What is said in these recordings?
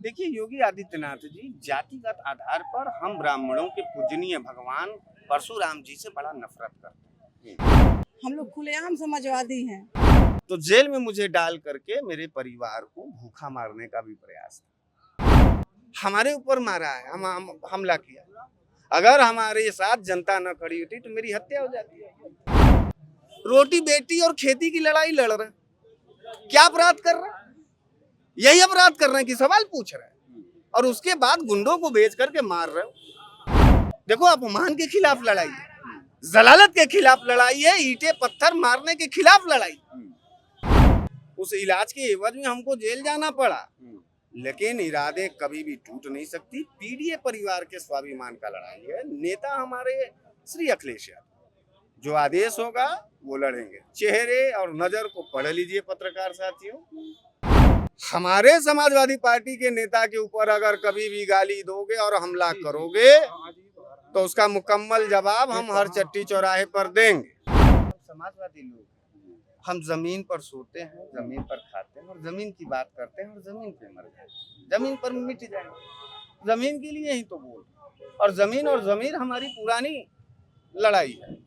देखिए, योगी आदित्यनाथ जी जातिगत आधार पर हम ब्राह्मणों के पूजनीय भगवान परशुराम जी से बड़ा नफरत करते हैं। हम लोग खुलेआम समाजवादी हैं। तो जेल में मुझे डाल करके मेरे परिवार को भूखा मारने का भी प्रयास था। हमारे ऊपर मारा है, हम हमला किया। अगर हमारे साथ जनता न खड़ी होती तो मेरी हत्या हो जाती है। रोटी बेटी और खेती की लड़ाई लड़ रहे हैं। क्या अपराध कर रहे हैं? यही अपराध कर रहे हैं कि सवाल पूछ रहे हैं और उसके बाद गुंडों को बेच करके मार रहे हो। देखो, अपमान के खिलाफ लड़ाई है, जलालत के खिलाफ लड़ाई है, ईंटें पत्थर मारने के खिलाफ लड़ाई। उस इलाज के एवज में हमको जेल जाना पड़ा, लेकिन इरादे कभी भी टूट नहीं सकती। पीडीए परिवार के स्वाभिमान का लड़ाई है। नेता हमारे श्री अखिलेश यादव, जो आदेश होगा वो लड़ेंगे। चेहरे और नजर को पढ़ लीजिए पत्रकार साथियों। हमारे समाजवादी पार्टी के नेता के ऊपर अगर कभी भी गाली दोगे और हमला करोगे तो उसका मुकम्मल जवाब हम हर चट्टी चौराहे पर देंगे। हम समाजवादी लोग, हम जमीन पर सोते हैं, जमीन पर खाते हैं और जमीन की बात करते हैं और जमीन पे मर जाते, जमीन पर मिट जाएंगे। जमीन के लिए ही तो बोल, और जमीन हमारी पुरानी लड़ाई है।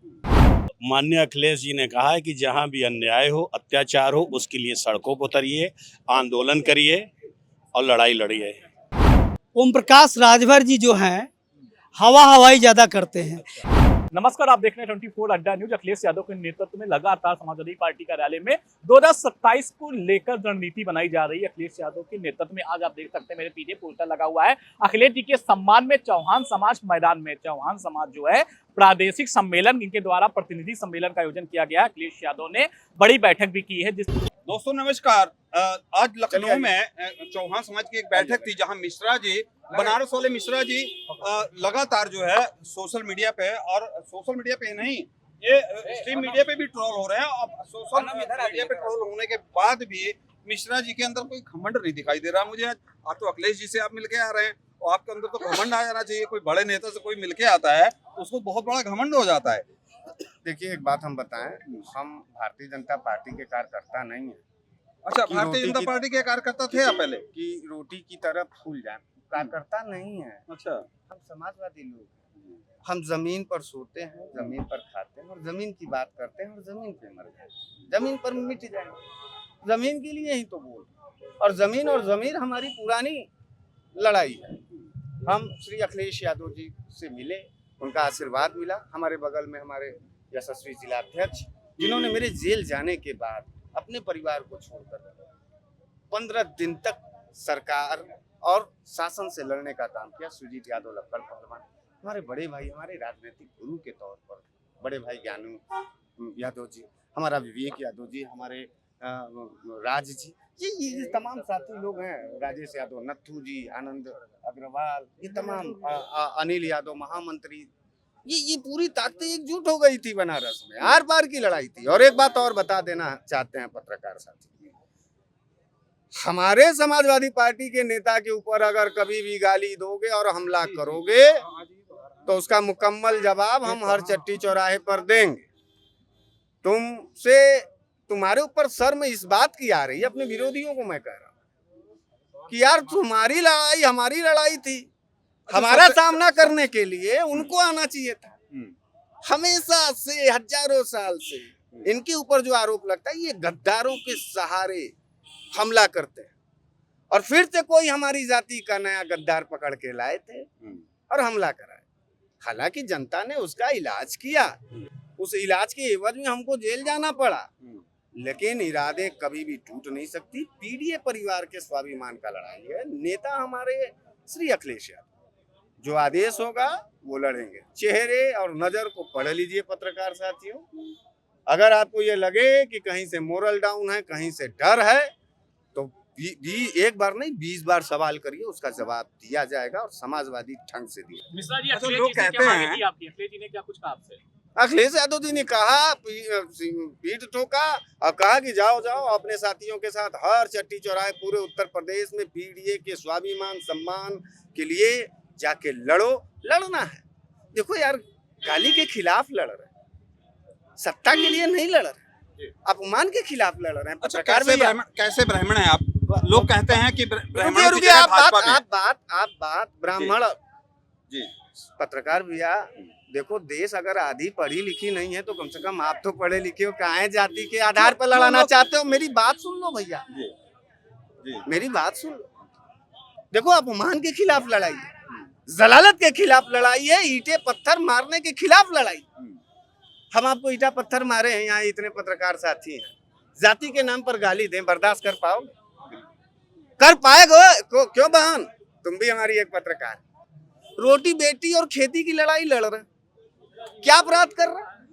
माननीय अखिलेश जी ने कहा है कि जहां भी अन्याय हो, अत्याचार हो, उसके लिए सड़कों पर उतरिए, आंदोलन करिए और लड़ाई लड़िए। ओम प्रकाश राजभर जी जो हैं हवाई ज्यादा करते हैं। नमस्कार, आप देख रहे हैं 24 अड्डा न्यूज। अखिलेश यादव के नेतृत्व में लगातार समाजवादी पार्टी कार्यालय में 2027 को लेकर रणनीति बनाई जा रही है। अखिलेश यादव के नेतृत्व में आज आप देख सकते हैं मेरे पीछे पोस्टर लगा हुआ है। अखिलेश जी के सम्मान में चौहान समाज मैदान में, चौहान समाज जो है प्रादेशिक सम्मेलन, इनके द्वारा प्रतिनिधि सम्मेलन का आयोजन किया गया। अखिलेश यादव ने बड़ी बैठक भी की है। दोस्तों नमस्कार। आज लखनऊ में चौहान समाज की एक बैठक थी जहां मिश्रा जी, बनारस वाले मिश्रा जी लगातार जो है सोशल मीडिया पे, और सोशल मीडिया पे नहीं, ये स्ट्रीम मीडिया पे भी ट्रोल हो रहे हैं। अब सोशल मीडिया पे ट्रोल होने के बाद भी मिश्रा जी के अंदर कोई घमंड नहीं दिखाई दे रहा मुझे। आज तो अखिलेश जी से आप मिलके आ रहे हैं और आपके अंदर तो घमंड आ जाना चाहिए। कोई बड़े नेता से कोई मिलके आता है तो उसको बहुत बड़ा घमंड हो जाता है। देखिए, एक बात हम बताएं, हम भारतीय जनता पार्टी के कार्यकर्ता नहीं है। अच्छा, भारतीय जनता पार्टी के कार्यकर्ता थे आप पहले? कि रोटी की तरफ फूल जाए, कार्यकर्ता नहीं है। अच्छा, हम समाजवादी लोग हैं। हम जमीन पर सोते हैं, जमीन पर खाते हैं और जमीन की बात करते हैं और जमीन पे मर जाते, जमीन पर मिट जाएंगे। जमीन के लिए ही तो बोल, और जमीन हमारी पुरानी लड़ाई है। हम श्री अखिलेश यादव जी से मिले, उनका आशीर्वाद मिला। हमारे बगल में हमारे यशस्वी जिला अध्यक्ष, जिन्होंने मेरे जेल जाने के बाद अपने परिवार को छोड़कर 15 दिन तक सरकार और शासन से लड़ने का काम किया। सुजीत यादव लक्कड़ पहलवान, हमारे बड़े भाई, हमारे राजनीतिक गुरु के तौर पर बड़े भाई ज्ञानू यादव जी, हमारा विवेक यादव जी, हमारे राज जी, ये तमाम साथी लोग हैं। राजेश यादव, नत्थू जी, आनंद अग्रवाल, ये तमाम, अनिल यादव महामंत्री, ये पूरी ताकतें एकजुट हो गई थी बनारस में। आर पार की लड़ाई थी। और एक बात और बता देना चाहते हैं पत्रकार साथी, हमारे समाजवादी पार्टी के नेता के ऊपर अगर कभी भी गाली दोगे और हमला करोगे तो उसका मुकम्मल जवाब हम हर चट्टी चौराहे पर देंगे। तुम्हारे ऊपर शर्म इस बात की आ रही है, अपने विरोधियों को मैं कह रहा हूँ कि यार तुम्हारी लड़ाई हमारी लड़ाई थी। हमारा सामना करने के लिए उनको आना चाहिए था। हमेशा से, हजारों साल से इनके ऊपर जो आरोप लगता है, ये गद्दारों के सहारे हमला करते हैं। और फिर से कोई हमारी जाति का नया गद्दार पकड़ के लाए थे और हमला कराए। हालांकि जनता ने उसका इलाज किया, उस इलाज के एवज में हमको जेल जाना पड़ा, लेकिन इरादे कभी भी टूट नहीं सकती। पीडीए परिवार के स्वाभिमान का लड़ाई है। नेता हमारे श्री अखिलेश यादव, जो आदेश होगा वो लड़ेंगे। चेहरे और नजर को पढ़ लीजिए पत्रकार साथियों। अगर आपको ये लगे कि कहीं से मोरल डाउन है, कहीं से डर है, तो एक बार नहीं 20 बार सवाल करिए, उसका जवाब दिया जाएगा और समाजवादी ढंग से दिया। मिश्रा जी, अखिलेश जी से क्या मांग की आपकी? अखिलेश जी ने क्या कुछ कहा आपसे? अखिलेश यादव जी ने कहा, पीठ ठोका और कहा कि जाओ अपने साथियों के साथ हर चट्टी चौराहे पूरे उत्तर प्रदेश में पीडीए के स्वाभिमान सम्मान के लिए जाके लड़ना है। देखो यार, गाली के खिलाफ लड़ रहे हैं, सत्ता के लिए नहीं लड़ रहे, अपमान के खिलाफ लड़ रहे हैं। अच्छा, कैसे ब्राह्मण है आप? लोग कहते हैं कि ब्राह्मणों की रुकिए, जगह आप भाजपा बात में आप बात ब्राह्मण जी पत्रकार भैया, देखो देश अगर आधी पढ़ी लिखी नहीं है तो कम से कम आप तो पढ़े लिखे हो, काहे जाति के आधार पर लड़ाना चाहते हो? मेरी बात सुन लो भैया, जी जी मेरी बात सुन लो। देखो अपमान के खिलाफ लड़ाई है, जलालत के खिलाफ लड़ाई है, ईंटे पत्थर मारने के खिलाफ लड़ाई। हम आपको ईटा पत्थर मारे हैं, यहाँ इतने पत्रकार साथी हैं, जाति के नाम पर गाली दें, बर्दाश्त कर पाओगे? कर पाएगो? क्यों बहन, तुम भी हमारी एक पत्रकार, रोटी बेटी और खेती की लड़ाई लड़ रहे, क्या अपराध कर रहे हैं?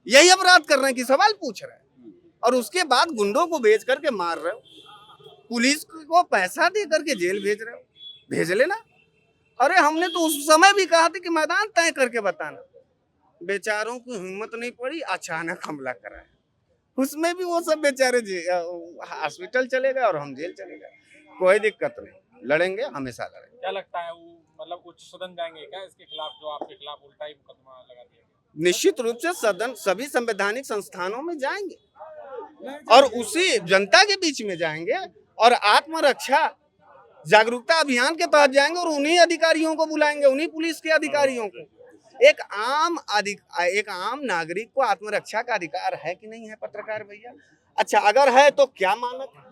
यही अपराध कर रहे हैं कि सवाल पूछ रहे हैं और उसके बाद गुंडों को भेज करके मार रहे हो, पुलिस को पैसा दे करके जेल भेज रहे हो, भेज लेना। अरे हमने तो उस समय भी कहा था कि मैदान तय करके बताना, बेचारों की हिम्मत नहीं पड़ी, अचानक हमला कराया, उसमें भी वो सब बेचारे हॉस्पिटल चले गए और हम जेल चले गए। कोई दिक्कत नहीं, लड़ेंगे, हमेशा लड़ेंगे। क्या लगता है वो मतलब उच्च सदन जाएंगे क्या इसके खिलाफ, जो आपके खिलाफ उल्टा ही मुकदमा लगा दिया गया? निश्चित रूप से सदन सभी संवैधानिक संस्थानों में जाएंगे और उसी जनता के बीच में जाएंगे और आत्मरक्षा जागरूकता अभियान के तहत जाएंगे और उन्हीं अधिकारियों को बुलाएंगे, उन्हीं पुलिस के अधिकारियों को। एक आम नागरिक को आत्मरक्षा का अधिकार है कि नहीं है पत्रकार भैया? अच्छा अगर है तो क्या मानक है?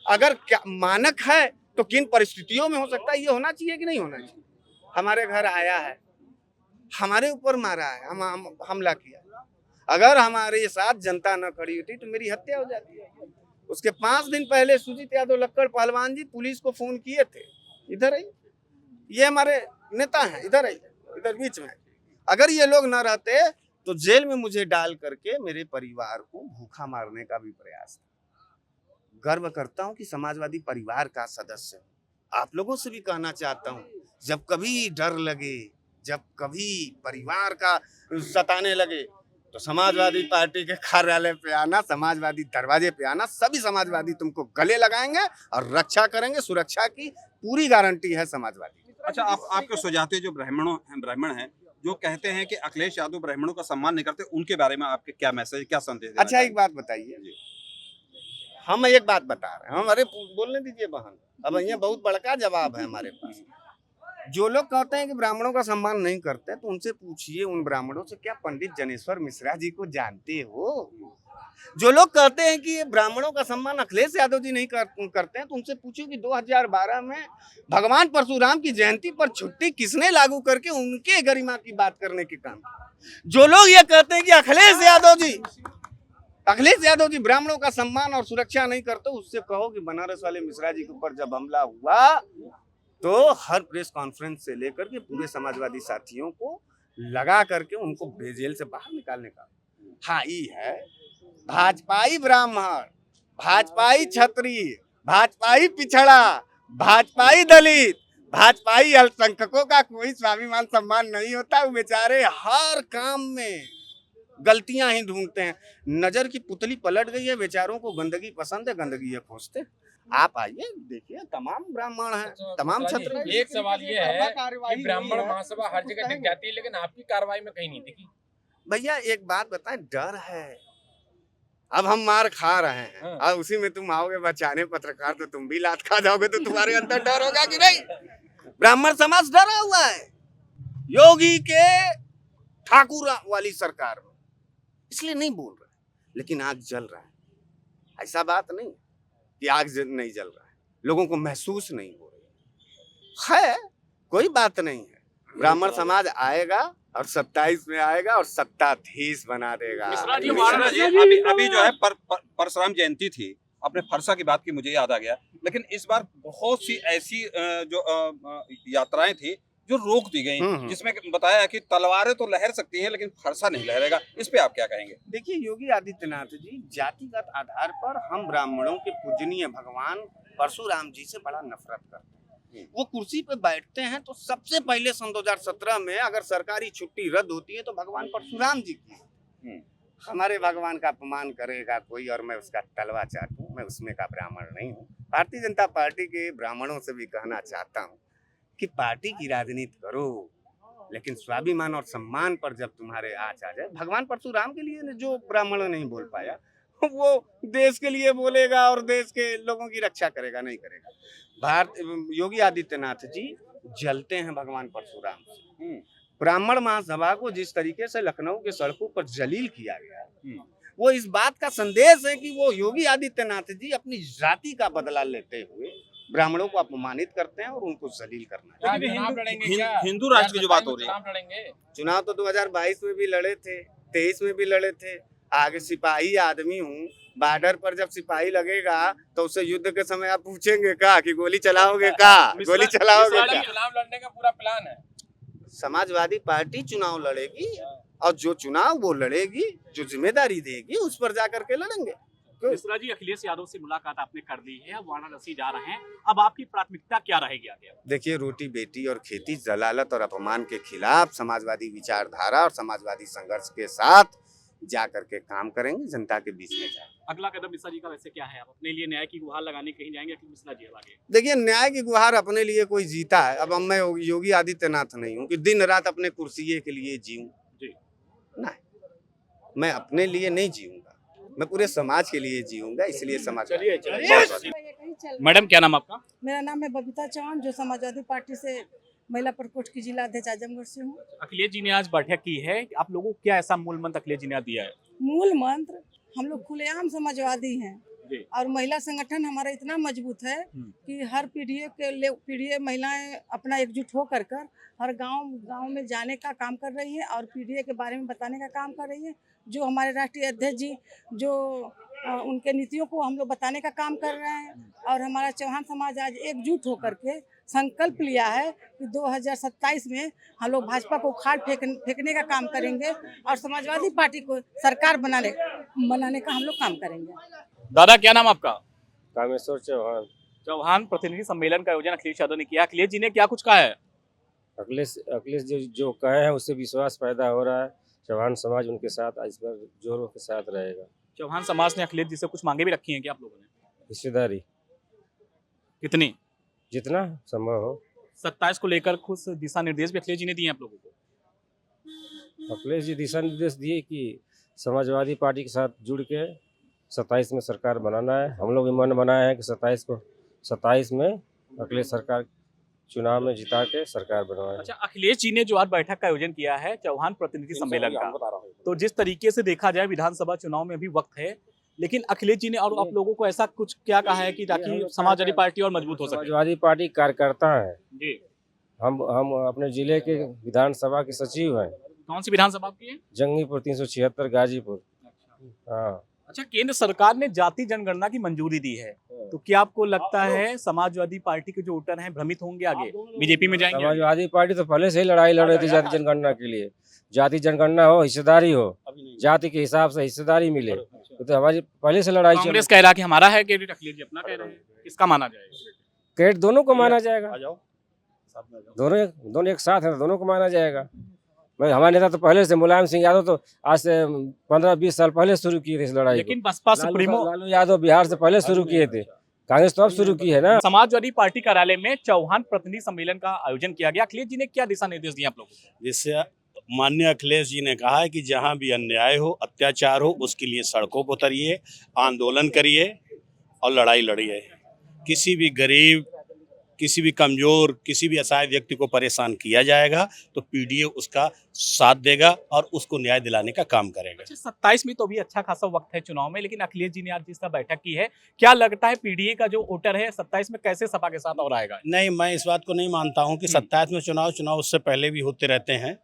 अगर क्या मानक है तो किन परिस्थितियों में हो सकता है, ये होना चाहिए कि नहीं होना चाहिए? हमारे घर आया है, हमारे ऊपर मारा है, हमला किया, अगर हमारे साथ जनता न खड़ी होती तो मेरी हत्या हो जाती है। उसके 5 दिन पहले सुजीत यादव लक्कड़ पहलवान जी पुलिस को फोन किए थे, इधर ही, ये हमारे नेता हैं, इधर ही, इधर बीच में। अगर ये लोग न रहते तो जेल में मुझे डाल करके मेरे परिवार को भूखा मारने का भी प्रयास था। गर्व करता हूं कि समाजवादी परिवार का सदस्य हूं। आप लोगों से भी कहना चाहता हूं, जब कभी डर लगे, जब कभी परिवार का सताने लगे तो समाजवादी पार्टी के कार्यालय पे आना, समाजवादी दरवाजे पे आना, सभी समाजवादी तुमको गले लगाएंगे और रक्षा करेंगे। सुरक्षा की पूरी गारंटी है समाजवादी। अच्छा आपके सुझाते जो ब्राह्मण हैं जो कहते हैं कि अखिलेश यादव ब्राह्मणों का सम्मान नहीं करते, उनके बारे में आपके क्या मैसेज, क्या संदेश देना अच्छा एक बात बताइए, हम एक बात बता रहे हैं, हमारे बोलने दीजिए बहन, अब यहाँ बहुत बड़का जवाब है हमारे पास। जो लोग कहते हैं कि ब्राह्मणों का सम्मान नहीं करते तो उनसे पूछिए, उन ब्राह्मणों से क्या पंडित जनेश्वर मिश्रा जी को जानते हो? जो लोग कहते हैं कि ब्राह्मणों का सम्मान अखिलेश यादव जी नहीं करते हैं तो उनसे पूछिए कि 2012 में भगवान परशुराम की जयंती पर छुट्टी किसने लागू करके उनके गरिमा की बात करने के काम। जो लोग ये कहते हैं कि अखिलेश यादव जी ब्राह्मणों का सम्मान और सुरक्षा नहीं करते, उससे कहो कि बनारस वाले मिश्रा जी के ऊपर जब हमला हुआ तो हर प्रेस कॉन्फ्रेंस से लेकर के पूरे समाजवादी साथियों को लगा करके उनको जेल से बाहर निकालने का। हाँ ये है भाजपाई ब्राह्मण, भाजपाई क्षत्रिय, भाजपाई पिछड़ा, भाजपाई दलित, भाजपाई अल्पसंख्यकों का कोई स्वाभिमान सम्मान नहीं होता। वो बेचारे हर काम में गलतियां ही ढूंढते हैं। नजर की पुतली पलट गई है, बेचारों को गंदगी पसंद है, गंदगी ये खोजते। आप आइए देखिए, तमाम ब्राह्मण हैं, तमाम क्षत्रिय। एक सवाल ये है कि ब्राह्मण महासभा हर जगह दिख जाती है लेकिन आपकी कार्रवाई में कहीं नहीं दिखी। भैया एक बात बताएं, डर है। अब हम मार खा रहे हैं और उसी में तुम आओगे बचाने पत्रकार, तो तुम भी लात खा जाओगे, तो तुम्हारे अंदर डर होगा कि नहीं? ब्राह्मण समाज डरा हुआ है योगी के ठाकुर वाली सरकार में, इसलिए नहीं बोल रहे, लेकिन आग जल रहा है। ऐसा बात नहीं कि आग नहीं जल रहा है, लोगों को महसूस नहीं हो रही है। कोई बात नहीं है, ब्राह्मण समाज आएगा और 27 में आएगा और सत्ताधीश बना देगा। मिश्रा जी अभी जो है परशुराम जयंती थी, आपने फरसा की बात की, मुझे याद आ गया। लेकिन इस बार बहुत सी ऐसी जो यात्राएं थी जो रोक दी गई, जिसमें बताया कि तलवारें तो लहर सकती हैं लेकिन फरसा नहीं लहरेगा। इस पे आप क्या कहेंगे? देखिए योगी आदित्यनाथ जी जातिगत आधार पर हम ब्राह्मणों के पूजनीय भगवान परशुराम जी से बड़ा नफरत करते हैं। वो कुर्सी पे बैठते हैं तो सबसे पहले सन 2017 में अगर सरकारी छुट्टी रद्द होती है तो भगवान परशुराम जी की। हमारे भगवान का अपमान करेगा कोई और मैं उसका तलवा चाटूं, मैं उसमें का ब्राह्मण नहीं हूँ। भारतीय जनता पार्टी के ब्राह्मणों से भी कहना चाहता हूँ कि पार्टी की राजनीति करो, लेकिन स्वाभिमान और सम्मान पर जब तुम्हारे आँच आ जाए। भगवान परशुराम के लिए जो ब्राह्मण नहीं बोल पाया, वो देश के लिए बोलेगा और देश के लोगों की रक्षा करेगा, नहीं करेगा। योगी आदित्यनाथ जी जलते हैं भगवान परशुराम से। ब्राह्मण महासभा को जिस तरीके से लखनऊ के सड़कों पर जलील किया गया, वो इस बात का संदेश है कि वो योगी आदित्यनाथ जी अपनी जाति का बदला लेते हुए ब्राह्मणों को अपमानित करते हैं और उनको जलील करना है। लेकिन चुनाव लड़ेंगे क्या? हिंदू राष्ट्र की जो बात हो रही है, चुनाव लड़ेंगे। चुनाव तो 2022 में भी लड़े थे, 23 में भी लड़े थे। आगे सिपाही आदमी हूँ, बॉर्डर पर जब सिपाही लगेगा तो उससे युद्ध के समय आप पूछेंगे का कि गोली चलाओगे का, गोली चलाओगे मिश्रा जी, का। चुनाव लड़ने का पूरा प्लान है। समाजवादी पार्टी चुनाव लड़ेगी और जो चुनाव वो लड़ेगी, जो जिम्मेदारी देगी उस पर जाकर के लड़ेंगे। मिश्रा जी, अखिलेश यादव से मुलाकात आपने कर ली है, अब वाराणसी जा रहे हैं, अब आपकी प्राथमिकता क्या रहेगी आगे? देखिए, रोटी बेटी और खेती, जलालत और अपमान के खिलाफ समाजवादी विचारधारा और समाजवादी संघर्ष के साथ जा करके काम करेंगे, जनता के बीच में जाएंगे। अगला कदम मिश्रा जी का वैसे क्या है? आप अपने लिए न्याय की गुहार लगाने कहीं जाएंगे कि मिश्रा जी अब आगे? देखिए, न्याय की गुहार अपने लिए कोई जीता है। अब मैं योगी आदित्यनाथ नहीं हूँ कि दिन रात अपने कुर्सी के लिए जीऊं। जी नहीं, मैं अपने लिए नहीं जीऊंगा, मैं पूरे समाज के लिए जीऊंगा। इसलिए समाज चलिए चल मैडम, क्या नाम आपका? मेरा नाम है बबीता चौहान, जो समाजवादी पार्टी से महिला प्रकोष्ठ की जिला अध्यक्ष आजमगढ़ से हूँ। अखिलेश जी ने आज बैठक की है, आप लोगों को क्या ऐसा मूल मंत्र अखिलेश जी ने आज दिया है? मूल मंत्र, हम लोग खुलेआम समाजवादी हैं जी। और महिला संगठन हमारा इतना मजबूत है कि हर पीढ़ी महिलाएं अपना एकजुट हो कर हर गांव में जाने का काम कर रही है और पीडीए के बारे में बताने का काम कर रही है। जो हमारे राष्ट्रीय अध्यक्ष जी जो उनके नीतियों को हम लोग बताने का काम कर रहे हैं और हमारा चौहान समाज आज एकजुट होकर के संकल्प लिया है कि 2027 में हम लोग भाजपा को उखाड़ फेंकने का काम करेंगे और समाजवादी पार्टी को सरकार बनाने का हम लोग काम करेंगे। दादा, क्या नाम आपका? कामेश्वर चौहान। चौहान प्रतिनिधि सम्मेलन का आयोजन अखिलेश यादव ने किया, अखिलेश जी ने क्या कुछ कहा है? अखिलेश जो कहे हैं उससे विश्वास पैदा हो रहा है। चौहान समाज उनके साथ इस बार जोरों के साथ रहेगा। चौहान समाज ने अखिलेश जी से कुछ मांगे भी रखी हैं क्या आप लोगों ने? हिस्सेदारी कितनी? जितना संभव हो। 27 को लेकर कुछ दिशा निर्देश भी अखिलेश जी ने दिए आप लोगों को? अखिलेश जी दिशा निर्देश दिए कि समाजवादी पार्टी के साथ जुड़ के 27 में सरकार बनाना है। हम लोग भी मन बनाए हैं कि 27 में अखिलेश सरकार चुनाव में जिता के सरकार बनवाए। अच्छा, अखिलेश जी ने जो आज बैठक का आयोजन किया है चौहान प्रतिनिधि सम्मेलन का, तो जिस तरीके से देखा जाए विधानसभा चुनाव में भी वक्त है, लेकिन अखिलेश जी ने और आप लोगों को ऐसा कुछ क्या कहा है कि ताकि समाजवादी पार्टी और मजबूत हो सके? समाजवादी पार्टी कार्यकर्ता है जी। हम अपने जिले के विधानसभा के सचिव हैं। कौन सी विधानसभा की है? जंगीपुर 376 गाजीपुर। हाँ। अच्छा, केंद्र सरकार ने जाति जनगणना की मंजूरी दी है, तो क्या आपको लगता है समाजवादी पार्टी के जो वोटर हैं भ्रमित होंगे, आगे बीजेपी में जाएंगे? समाजवादी पार्टी तो पहले से ही लड़ाई लड़ रही थी जाति जनगणना के लिए। जाति जनगणना हो, हिस्सेदारी हो, जाति के हिसाब से हिस्सेदारी मिले, तो हमारी पहले से लड़ाई चल रही। कांग्रेस कह रहा कि हमारा है क्रेडिट, अखिलेश जी अपना कह रहे हैं, किसका माना जाएगा? क्रेडिट दोनों को माना जाएगा। दोनों एक साथ है, दोनों को माना जाएगा। भाई हमारे नेता तो पहले से, मुलायम सिंह यादव तो आज से 15-20 साल पहले शुरू किए थे इस लड़ाई। लेकिन बसपा सुप्रीमो लालू यादव बिहार से पहले शुरू किए थे, कांग्रेस तो अब शुरू की है ना। समाजवादी पार्टी कार्यालय में चौहान प्रतिनिधि सम्मेलन का आयोजन किया गया, अखिलेश जी ने क्या दिशा निर्देश दिए आप लोगों को? जिससे माननीय अखिलेश जी ने कहा है कि जहां भी अन्याय हो, अत्याचार हो, उसके लिए सड़कों पर उतरिए, आंदोलन करिए और लड़ाई लड़िए। किसी भी गरीब, किसी भी कमजोर, किसी भी असहाय व्यक्ति को परेशान किया जाएगा तो पीडीए उसका साथ देगा और उसको न्याय दिलाने का काम करेगा। अच्छा, 27 में तो अभी अच्छा खासा वक्त है चुनाव में, लेकिन अखिलेश जी ने आज जिस तरह बैठक की है, क्या लगता है पीडीए का जो वोटर है 27 में कैसे सपा के साथ और आएगा? नहीं, मैं इस बात को नहीं मानता हूं कि 27 में चुनाव उससे पहले भी होते रहते हैं।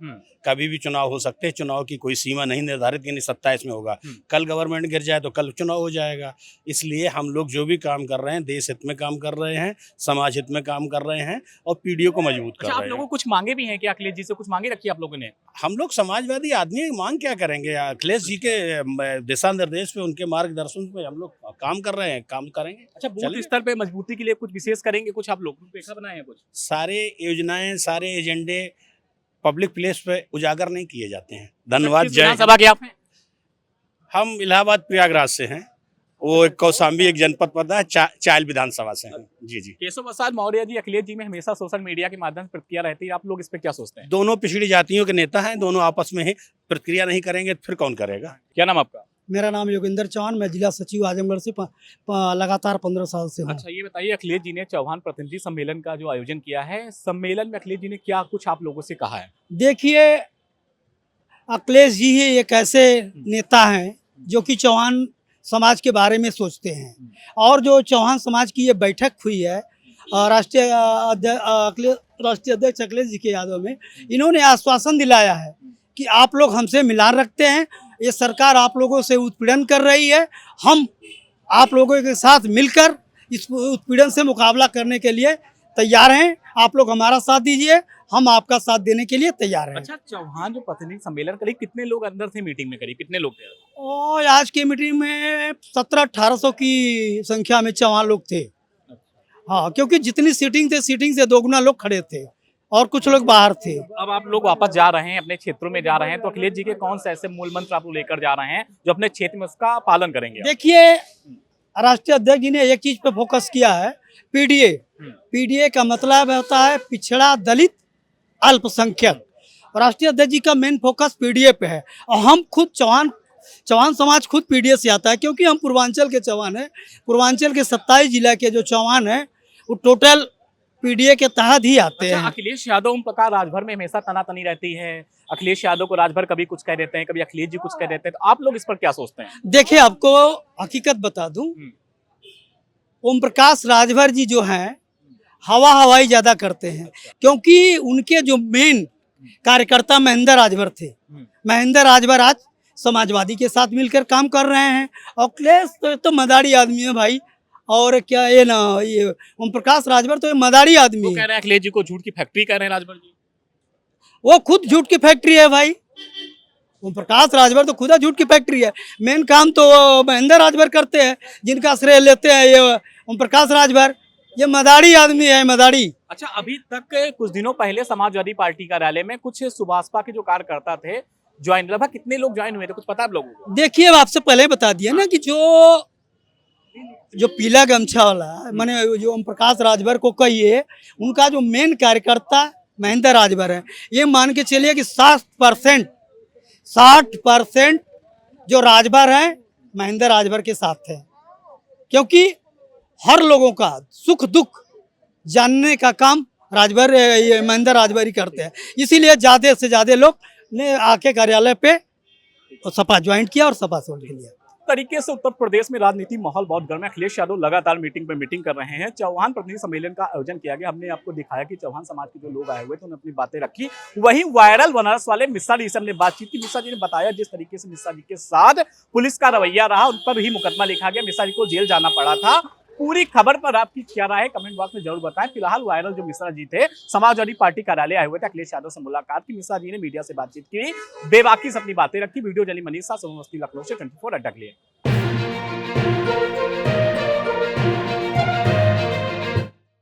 कभी भी चुनाव हो सकते हैं, चुनाव की कोई सीमा नहीं निर्धारित कि नहीं 27 में होगा। कल गवर्नमेंट गिर जाए तो कल चुनाव हो जाएगा। इसलिए हम लोग जो भी काम कर रहे हैं देश हित में काम कर रहे हैं, समाज हित में काम कर रहे हैं और पीडीए को मजबूत कर अच्छा, रहे आप हैं। लोगों को कुछ मांगे भी हैं कि अखिलेश जी से कुछ मांगे रखी आप लोगों ने? हम लोग समाजवादी आदमी मांग क्या करेंगे? अखिलेश जी के दिशा निर्देश पे, उनके मार्गदर्शन पे हम लोग काम कर रहे हैं, काम करेंगे। अच्छा, बूथ स्तर पे मजबूती के लिए कुछ विशेष करेंगे? कुछ आप लोग रूपरेखा बनाए हैं? कुछ सारे योजनाएं, सारे एजेंडे पब्लिक प्लेस पे उजागर नहीं किए जाते हैं। धन्यवाद। जय। विधानसभा के आप हैं? हम इलाहाबाद प्रयागराज से हैं, वो एक कौशाम्बी एक जनपद पता है, चायल विधानसभा से हैं। जी जी। केशव प्रसाद मौर्य जी अखिलेश जी में हमेशा सोशल मीडिया के माध्यम से प्रतिक्रिया रहती है, आप लोग इस पे क्या सोचते हैं? दोनों पिछड़ी जातियों के नेता हैं, दोनों आपस में ही प्रतिक्रिया नहीं करेंगे फिर कौन करेगा? क्या नाम आपका? मेरा नाम योगेंद्र चौहान, मैं जिला सचिव आजमगढ़ से लगातार 15 साल से हूँ। अच्छा, ये बताइए, अखिलेश जी ने चौहान प्रतिनिधि सम्मेलन का जो आयोजन किया है, सम्मेलन में अखिलेश जी ने क्या कुछ आप लोगों से कहा है? देखिए, अखिलेश जी ही एक ऐसे नेता हैं जो कि चौहान समाज के बारे में सोचते हैं, और जो चौहान समाज की ये बैठक हुई है राष्ट्रीय अध्यक्ष अखिलेश जी के यादव में, इन्होंने आश्वासन दिलाया है कि आप लोग हमसे मिलान रखते हैं, ये सरकार आप लोगों से उत्पीड़न कर रही है, हम आप लोगों के साथ मिलकर इस उत्पीड़न से मुकाबला करने के लिए तैयार हैं, आप लोग हमारा साथ दीजिए, हम आपका साथ देने के लिए तैयार हैं। अच्छा, चौहान जो प्रतिनिधि सम्मेलन करीब कितने लोग अंदर थे मीटिंग में, करीब कितने लोग थे? और आज की मीटिंग में 1700-1800 की संख्या में चौहान लोग थे। हाँ, क्योंकि जितनी सीटिंग थे, सीटिंग से दोगुना लोग खड़े थे और कुछ लोग बाहर थे। अब आप लोग वापस जा रहे हैं, अपने क्षेत्रों में जा रहे हैं, तो अखिलेश जी के कौन से ऐसे मूल मंत्र आप लोग लेकर जा रहे हैं जो अपने क्षेत्र में उसका पालन करेंगे? देखिए, राष्ट्रीय अध्यक्ष जी ने एक चीज पे फोकस किया है, पीडीए। पीडीए का मतलब होता है पिछड़ा, दलित, अल्पसंख्यक। राष्ट्रीय अध्यक्ष जी का मेन फोकस पीडीए पे है, और हम खुद चौहान समाज खुद पीडीए से आता है, क्योंकि हम पूर्वांचल के चौहान हैं। पूर्वांचल के 27 जिला के जो चौहान हैं वो टोटल पीडीए के तहत ही आते हैं। अखिलेश यादव ओम प्रकाश राजभर में हमेशा तनातनी रहती है, अखिलेश यादव को राजभर कभी कुछ कह देते हैं, कभी अखिलेश जी कुछ कह देते हैं, तो आप लोग इस पर क्या सोचते हैं? देखिए, आपको हकीकत बता दूं, ओम प्रकाश राजभर जी जो हैं हवाई ज्यादा करते हैं, क्योंकि उनके जो मेन कार्यकर्ता महेंद्र राजभर थे। महेंद्र राजभर आज समाजवादी के साथ मिलकर काम कर रहे हैं, और अखिलेश तो मदारी आदमी है भाई, और क्या ये ओम प्रकाश राजभर तो ये मदारी आदमी वो है। कह रहे हैं अखिलेश जी को झूठ की फैक्ट्री कह रहे हैं राजभर जी। वो खुद झूठ की फैक्ट्री है भाई, ओम प्रकाश राजभर तो खुद झूठ की फैक्ट्री है। मेन काम तो महेंद्र राजभर करते हैं, जिनका श्रेय लेते हैं ये ओम प्रकाश राजभर। ये मदारी आदमी है, मदारी। अच्छा, अभी तक कुछ दिनों पहले समाजवादी पार्टी कार्यालय में कुछ सुभाषपा के जो कार्यकर्ता थे ज्वाइन, लगभग कितने लोग ज्वाइन हुए थे, कुछ पता है आप लोगों को? देखिए, अब आपसे पहले बता दिया ना कि जो पीला गमछा वाला माने जो ओम प्रकाश राजभर को कहिए, उनका जो मेन कार्यकर्ता महेंद्र राजभर है। ये मान के चलिए कि 60% जो राजभर है महेंद्र राजभर के साथ है, क्योंकि हर लोगों का सुख दुख जानने का काम राजभर, ये महेंद्र राजभर ही करते हैं। इसीलिए ज्यादा से ज्यादा लोग ने आके कार्यालय पे सपा ज्वाइन किया और सपा छोड़ लिया। तरीके से उत्तर प्रदेश में राजनीति माहौल बहुत गर्म है। अखिलेश यादव लगातार मीटिंग पे मीटिंग कर रहे हैं। चौहान प्रतिनिधि सम्मेलन का आयोजन किया गया, हमने आपको दिखाया कि चौहान समाज के जो लोग आए हुए थे उन्होंने अपनी बातें रखी। वहीं वायरल बनारस वाले मिश्रा जी से हमने बातचीत की। मिश्रा जी ने बताया जिस तरीके से मिश्रा जी के साथ पुलिस का रवैया रहा, उन पर ही मुकदमा लिखा गया, मिश्रा जी को जेल जाना पड़ा था। पूरी खबर पर आपकी क्या राय है कमेंट बॉक्स में जरूर बताएं। फिलहाल वायरल जो मिश्रा जी थे समाजवादी पार्टी कार्यालय आए हुए थे, अखिलेश यादव से मुलाकात की, मिश्रा जी ने मीडिया से बातचीत की, बेबाकी से अपनी बातें रखी। वीडियो जली मनीषा, सोनू मस्ती, लखनऊ से 24 अड्डा के लिए।